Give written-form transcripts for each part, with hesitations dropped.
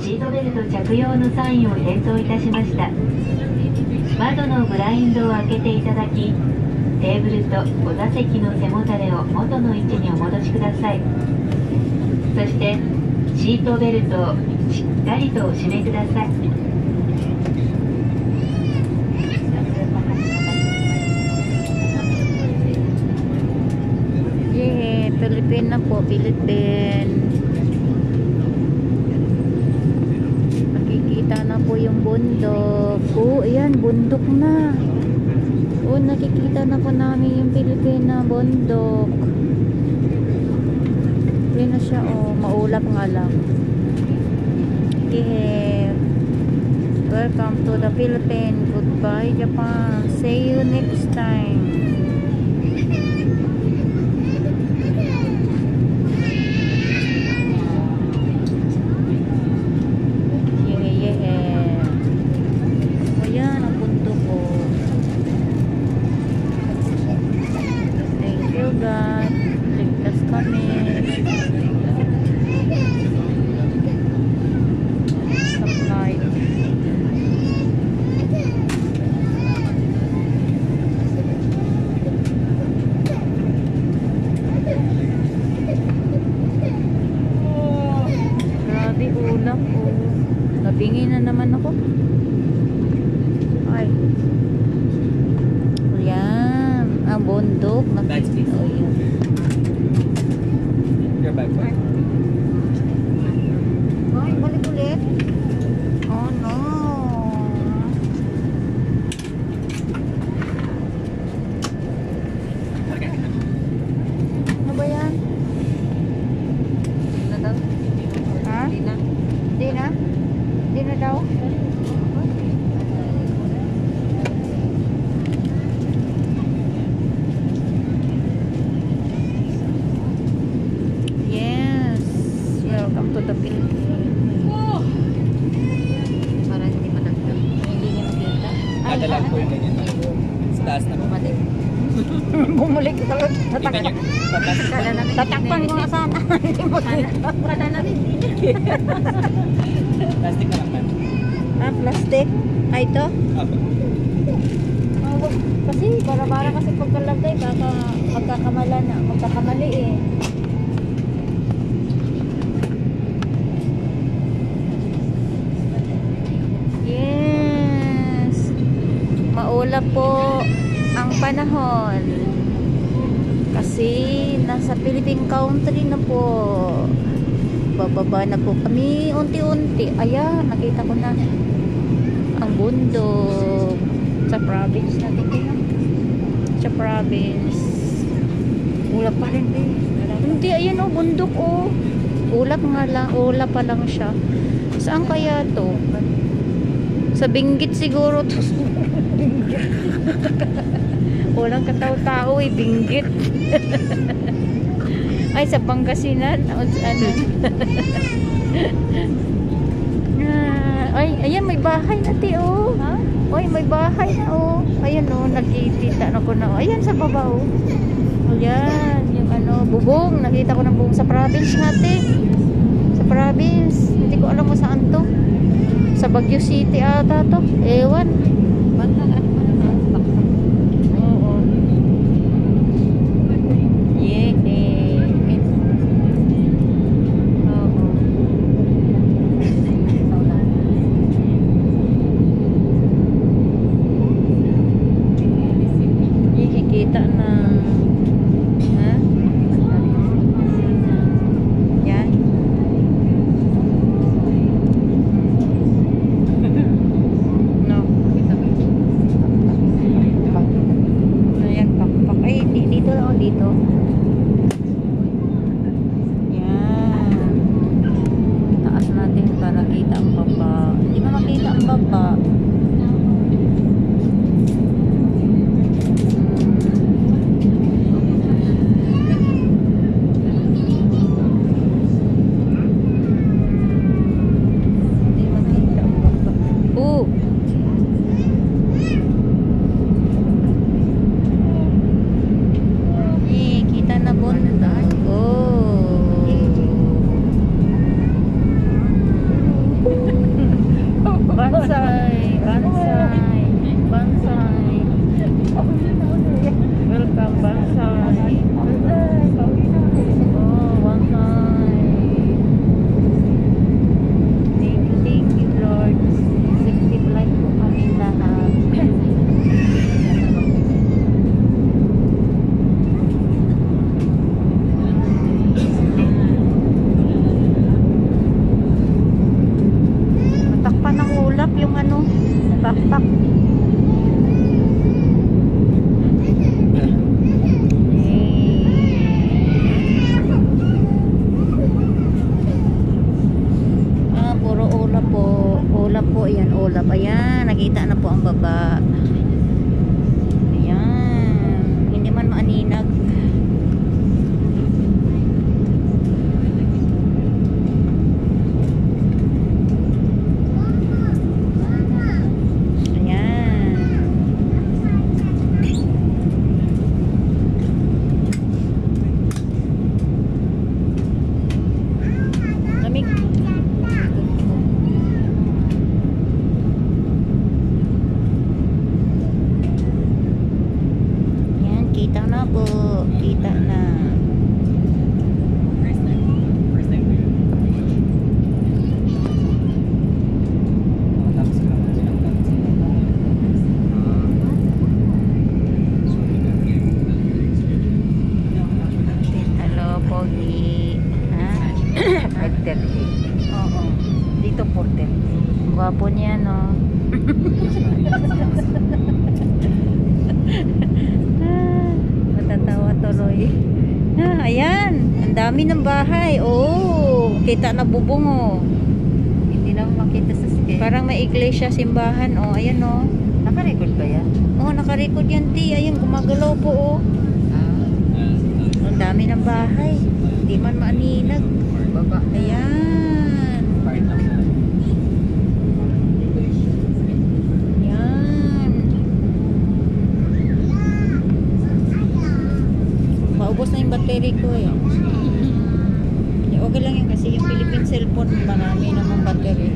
シートベルト着用のサインを点灯いたしました。窓のブラインドを開けていただき、テーブルとお座席の背もたれを元の位置にお戻しください。そしてシートベルトをしっかりとお締めください。Philippine na po, Philippine. Nakikita na po yung bundok. Oh, ayan, bundok na. Oh, nakikita na po namin yung Philippine na bundok. Ayan na siya, oh, maulap nga lang. Okay. Welcome to the Philippines. Goodbye, Japan. See you next time. Nabingi na naman ako. Ay. Yan. Ang bundok. Bags, please. Oh, yan. Your bag, bag. Ay, balik ulit. Oh, no. Okay. Ano ba yan? Hindi na daw. Ha? Hindi na. Hindi na? Hindi na daw? Yes. Welcome to the Philippines. Para hindi madagdag. Hindi niya makita. Kada lang po yung ganyan. Sa taas na po. Bumalik. Bumalik ka talaga. Kita niyo. Tatas. Kala namin. Tatakpan ko nga sana. Hindi mo Kala namin. Plastic na lang, ma'am. Ah, plastic? Ah, ito? Apo. Kasi bara-bara kasi pagkalagay baka magkakamali eh. Yes. Maulap po ang panahon. Kasi nasa Philippine country na po. Bababa na po kami unti-unti. Ayan, nakita ko na ang bundok sa province natin din. Sa province. Ulap pa rin eh. Hindi, ayan o, bundok o. Ulap nga lang, ulap pa lang siya. Saan kaya to? Sa Benguet siguro to. Walang katao-tao eh, Benguet. Ay, sa Pangasinan. Ano? Ay, ayan, may bahay na ti, oh. Ha? Ay, may bahay na, oh. Ayan, oh, nakikita na ko na. Ayan, sa baba, oh. Ayan, yung ano, bubong. Nakita ko ng bubong sa province natin. Sa province. Hindi ko alam mo saan to. Sa Baguio City ata to. Ewan. Bantang at Oo. Yeah. Oo. Ikikita na. Ha? Yan. No. Ayan, pakpak. Ay, dito lang ako dito. Yan. Taas natin para kita ang baba. Hindi mo makita ang baba. Hindi makita ang baba. Oh! Kita na bundok. Oh. Bansay, Bansay, Bansay. Welcome, Bansay. Oh, Bansay. Thank you, Lord. Effective life po kami lahat. Matakpan ng ulap yung ano, backpack. Puro ulap po. Ulap po. Ayan, ulap. Ayan, nakita na po ang baba. Ayan. Hindi man maaninag. Ayan. Lamig. Yan, kita na po. Kita na. First time ko yun. Tapos ka lang silang tapos. Hello, Pogi. Ha? Porter. Oo. Dito, Porter. Gwapo niya, no? Matatawa tuloy. Ayan. Ang dami ng bahay. Oh, kita na bubong, oh. Hindi na makita sa scale. Parang may iglesia, simbahan, oh. Ayan, oh. Naka-record ba yan? Oh, nakarecord yan, ti. Ayan, gumagalaw po, oh. Ang dami ng bahay. Hindi man maaninag. Baba. Ayan. Part lang na. Ayan. Maubos na yung battery ko, eh. Okay lang yun kasi yung Philippine cellphone, marami namang battery.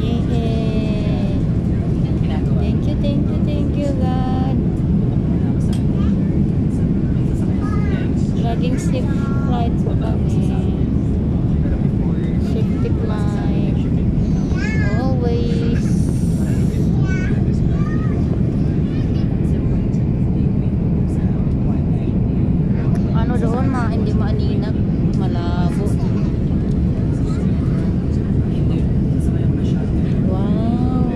Yay! Ginagawa. Thank you, God. Laging safe flight po kami. Safety flight. Always. Ano doon, hindi maaninag. Malabo. Wow.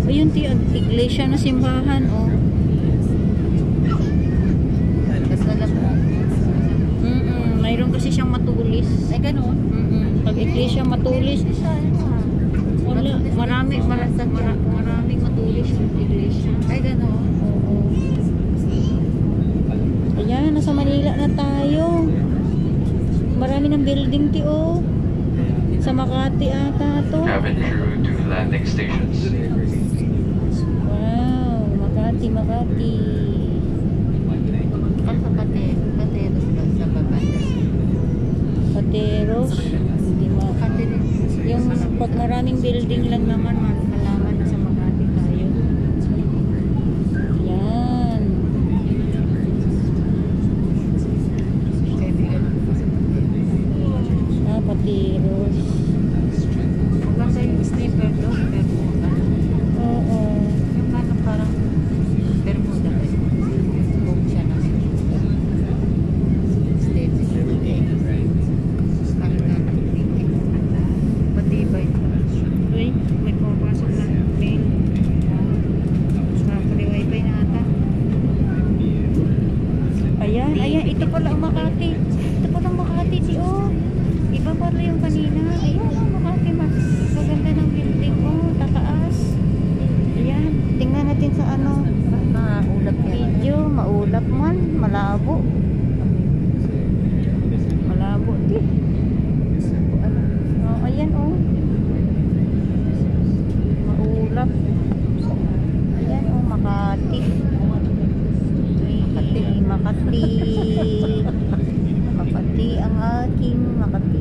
Ayun, iglesia na simbahan, oh. Mayroon kasi siyang matulis. Ay, ganun. Pag iglesia matulis, wala, maraming matulis yung iglesia. Ay, ganun. Oo. Ayan, nasa Manila na tayo. Marami ng building, ti, oh. Sa Makati ata to. Cabin crew to landing stations. Wow, Makati. Sa Pateros ba? Sa baba. Pateros. Hindi ma. Yung pag maraming building lang naman, malaman na sa Makati tayo. Yan. Pateros. Maganda yung sniper doon. Bermuda. Oo. Yung parang Bermuda. Book siya na. Matibay. Uy, may pumapasok na mail. Sa wifi na ata. Ayan, ito pala ang Makati. Ito pala ang Makati, oh. Iba pala yung kanina. Ayan, ang Makati, maganda ng building, oh, tataas. Ayan, tingnan natin sa ano. Maulap yan. Video, maulap man, malabo. Malabo, di. Oh, ayan, oh. Maulap. Ayan, oh, Makati. Makati. Makati ang aking Makati.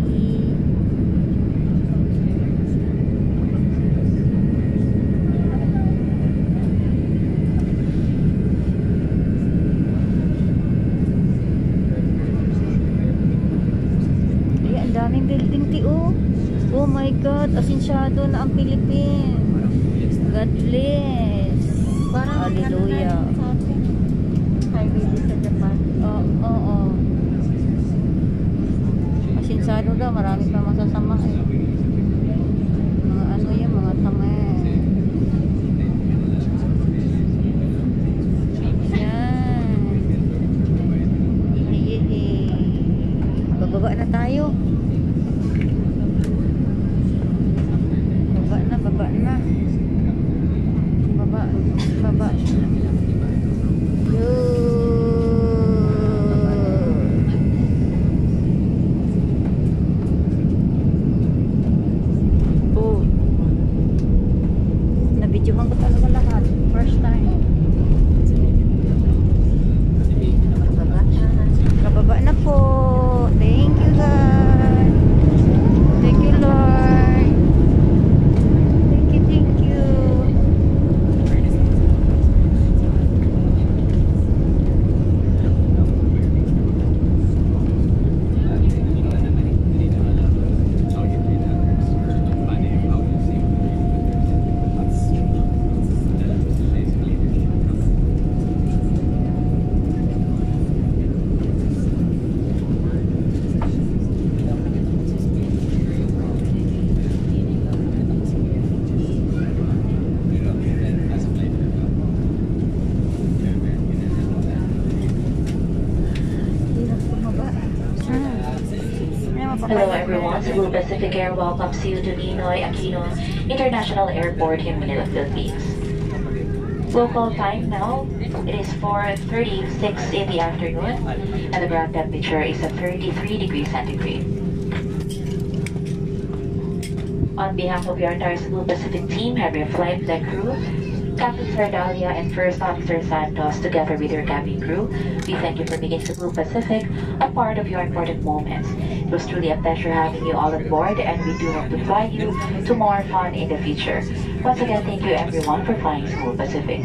Ay, ang daming building ti oh. Oh my God, asensyado na ang Philippines. God bless. Parang Hallelujah. ano na sa atin. Highway din sa Japan. Oo. Asensyado daw, marami pa masasama eh. Mga ano yan, mga tama eh. Yan. Hihi. Bababa na tayo. Baba na. Baba. Yo. Oh. Nabidyohan ko talaga lahat. First time. Kababa na po. Thank you God. Thank you Lord. Thank you. Hello everyone, Cebu Pacific Air welcomes you to Ninoy Aquino International Airport in Manila, Philippines. Local time now, it is 4:36 in the afternoon and the ground temperature is at 33 degrees centigrade. On behalf of your entire Cebu Pacific team, have your flight deck crew, Captain Sardalia and First Officer Santos, together with your cabin crew, we thank you for making Cebu Pacific a part of your important moments. It was truly a pleasure having you all on board, and we do hope to fly you to more fun in the future. Once again, thank you everyone for flying Cebu Pacific.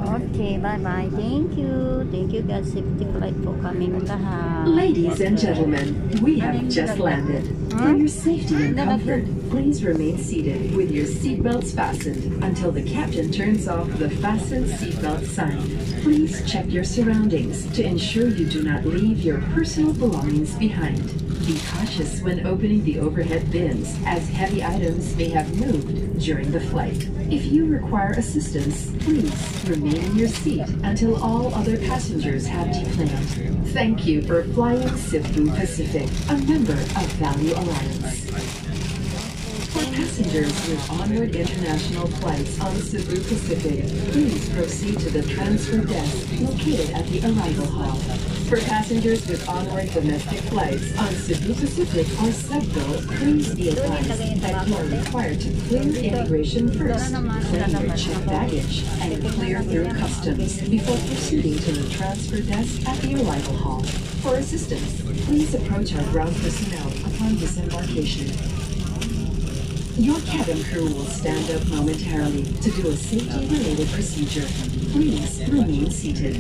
Okay, bye-bye. Thank you. Thank you God Safety Flight po kaming lahat. Ladies and gentlemen, we have just landed. For your safety and comfort, please remain seated with your seatbelts fastened until the captain turns off the fasten seatbelt sign. Please check your surroundings to ensure you do not leave your personal belongings behind. Be cautious when opening the overhead bins, as heavy items may have moved during the flight. If you require assistance, please remain in your seat until all other passengers have deplaned. Thank you for flying Cebu Pacific, a member of Value Alliance. For passengers with onward international flights on Cebu Pacific, please proceed to the transfer desk located at the arrival hall. For passengers with onward domestic flights on Cebu Pacific or Cebu, please be advised that you are required to clear immigration first, claim your checked baggage, and clear through customs before proceeding to the transfer desk at the arrival hall. For assistance, please approach our ground personnel upon disembarkation. Your cabin crew will stand up momentarily to do a safety-related procedure. Please remain seated.